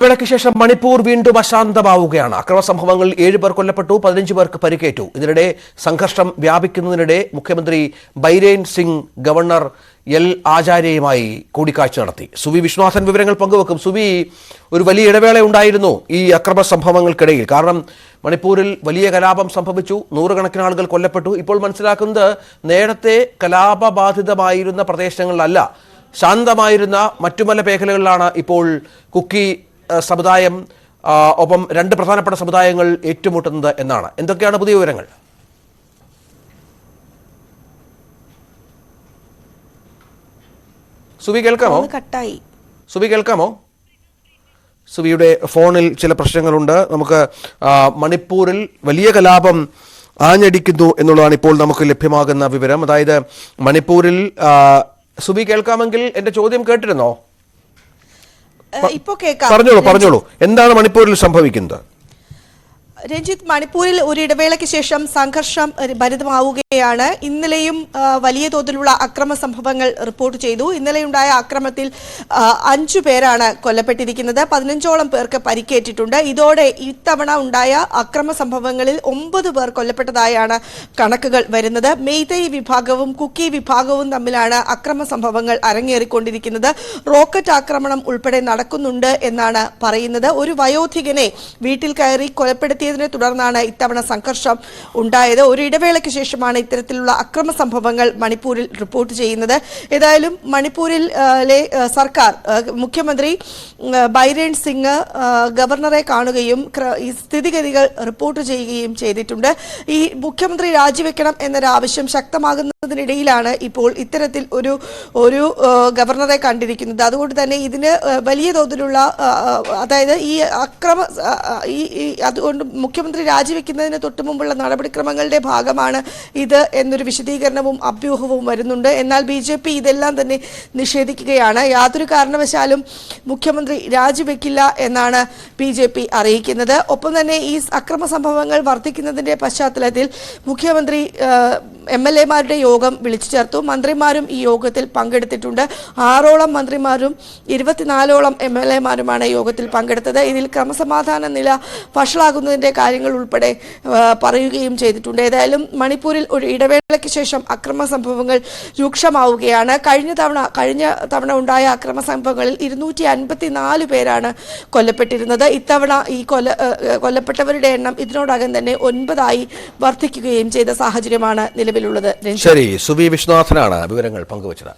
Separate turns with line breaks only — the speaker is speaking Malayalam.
ഇടവേളയ്ക്ക് ശേഷം മണിപ്പൂർ വീണ്ടും അശാന്തമാവുകയാണ്. അക്രമ സംഭവങ്ങളിൽ 7 പേർ കൊല്ലപ്പെട്ടു, 15 പേർക്ക് പരിക്കേറ്റു. ഇതിനിടെ സംഘർഷം വ്യാപിക്കുന്നതിനിടെ മുഖ്യമന്ത്രി ബൈരേൻ സിംഗ് ഗവർണർ എൽ ആചാര്യയുമായി കൂടിക്കാഴ്ച നടത്തി. സുവി വിശ്വനാഥൻ വിവരങ്ങൾ പങ്കുവെക്കും. സുവി, ഒരു വലിയ ഇടവേള ഉണ്ടായിരുന്നു ഈ അക്രമ സംഭവങ്ങൾക്കിടയിൽ. കാരണം മണിപ്പൂരിൽ വലിയ കലാപം സംഭവിച്ചു, നൂറുകണക്കിന് ആളുകൾ കൊല്ലപ്പെട്ടു. ഇപ്പോൾ മനസ്സിലാക്കുന്നത് നേരത്തെ കലാപബാധിതമായിരുന്ന പ്രദേശങ്ങളിലല്ല, ശാന്തമായിരുന്ന മറ്റു പല മേഖലകളിലാണ് ഇപ്പോൾ കുക്കി സമുദായം ഒപ്പം 2 പ്രധാനപ്പെട്ട സമുദായങ്ങൾ ഏറ്റുമുട്ടുന്നത് എന്നാണ്. എന്തൊക്കെയാണ് പുതിയ വിവരങ്ങൾ? സുവി കേൾക്കാമോ? സുവിയുടെ ഫോണിൽ ചില പ്രശ്നങ്ങളുണ്ട്. നമുക്ക് മണിപ്പൂരിൽ വലിയ കലാപം ആഞ്ഞടിക്കുന്നു എന്നുള്ളതാണ് ഇപ്പോൾ നമുക്ക് ലഭ്യമാകുന്ന വിവരം. അതായത് മണിപ്പൂരിൽ സുബി കേൾക്കാമെങ്കിൽ എന്റെ ചോദ്യം കേട്ടിരുന്നോ? പറഞ്ഞോളൂ. എന്താണ് മണിപ്പൂരിൽ സംഭവിക്കുന്നത്?
രഞ്ജിത്ത്, മണിപ്പൂരിൽ ഒരു ഇടവേളയ്ക്ക് ശേഷം സംഘർഷം ഭരിതമാവുകയാണ്. ഇന്നലെയും വലിയ തോതിലുള്ള അക്രമ സംഭവങ്ങൾ റിപ്പോർട്ട് ചെയ്തു. ഇന്നലെയുണ്ടായ അക്രമത്തിൽ 5 പേരാണ് കൊല്ലപ്പെട്ടിരിക്കുന്നത്, 15ഓളം പേർക്ക് പരിക്കേറ്റിട്ടുണ്ട്. ഇതോടെ ഇത്തവണ ഉണ്ടായ അക്രമ സംഭവങ്ങളിൽ 9 പേർ കൊല്ലപ്പെട്ടതായാണ് കണക്കുകൾ വരുന്നത്. മെയ്തൈ വിഭാഗവും കുക്കി വിഭാഗവും തമ്മിലാണ് അക്രമ സംഭവങ്ങൾ അരങ്ങേറിക്കൊണ്ടിരിക്കുന്നത്. റോക്കറ്റ് ആക്രമണം ഉൾപ്പെടെ നടക്കുന്നുണ്ട് എന്നാണ് പറയുന്നത്. ഒരു വയോധികനെ വീട്ടിൽ കയറി കൊലപ്പെടുത്തിയ തുടർന്നാണ് ഇത്തവണ സംഘർഷം ഉണ്ടായത്. ഒരു ഇടവേളയ്ക്ക് ശേഷമാണ് ഇത്തരത്തിലുള്ള അക്രമ സംഭവങ്ങൾ മണിപ്പൂരിൽ റിപ്പോർട്ട് ചെയ്യുന്നത്. ഏതായാലും മണിപ്പൂരിലെ സർക്കാർ മുഖ്യമന്ത്രി ബൈരേൻ സിംഗ് ഗവർണറെ കാണുകയും ഈ സ്ഥിതിഗതികൾ റിപ്പോർട്ട് ചെയ്യുകയും ചെയ്തിട്ടുണ്ട്. ഈ മുഖ്യമന്ത്രി രാജിവെക്കണം എന്നൊരാവശ്യം ശക്തമാകുന്നതിനിടയിലാണ് ഇപ്പോൾ ഇത്തരത്തിൽ ഒരു ഗവർണറെ കണ്ടിരിക്കുന്നത്. അതുകൊണ്ട് തന്നെ ഇതിന് വലിയ തോതിലുള്ള അതായത് ഈ അതുകൊണ്ട് മുഖ്യമന്ത്രി രാജിവെക്കുന്നതിന് തൊട്ടു മുമ്പുള്ള നടപടിക്രമങ്ങളുടെ ഭാഗമാണ് ഇത് എന്നൊരു വിശദീകരണവും അഭ്യൂഹവും വരുന്നുണ്ട്. എന്നാൽ BJP ഇതെല്ലാം തന്നെ നിഷേധിക്കുകയാണ്. യാതൊരു കാരണവശാലും മുഖ്യമന്ത്രി രാജിവെക്കില്ല എന്നാണ് BJP അറിയിക്കുന്നത്. ഒപ്പം തന്നെ ഈ അക്രമ സംഭവങ്ങൾ വർദ്ധിക്കുന്നതിന്റെ പശ്ചാത്തലത്തിൽ മുഖ്യമന്ത്രി MLA-മാരുടെ യോഗം വിളിച്ചു ചേർത്തു. മന്ത്രിമാരും ഈ യോഗത്തിൽ പങ്കെടുത്തിട്ടുണ്ട്. 6ഓളം മന്ത്രിമാരും 24ഓളം MLA-മാരുമാണ് യോഗത്തിൽ പങ്കെടുത്തത്. ഇതിൽ ക്രമസമാധാന നില വഷളാകുന്നതിന്റെ കാര്യങ്ങൾ ഉൾപ്പെടെ പറയുകയും ചെയ്തിട്ടുണ്ട്. ഏതായാലും മണിപ്പൂരിൽ ഒരു ഇടവേളയ്ക്ക് ശേഷം അക്രമ സംഭവങ്ങൾ രൂക്ഷമാവുകയാണ്. കഴിഞ്ഞ തവണ ഉണ്ടായ അക്രമ സംഭവങ്ങളിൽ 254 പേരാണ് കൊല്ലപ്പെട്ടിരുന്നത്. ഇത്തവണ ഈ കൊല്ലപ്പെട്ടവരുടെ എണ്ണം ഇതിനോടകം തന്നെ 9 വർദ്ധിക്കുകയും ചെയ്ത സാഹചര്യമാണ് നിലവിലുള്ളത്.
ശരി, സുവി വിശ്വനാഥനാണ് വിവരങ്ങൾ പങ്കുവച്ചത്.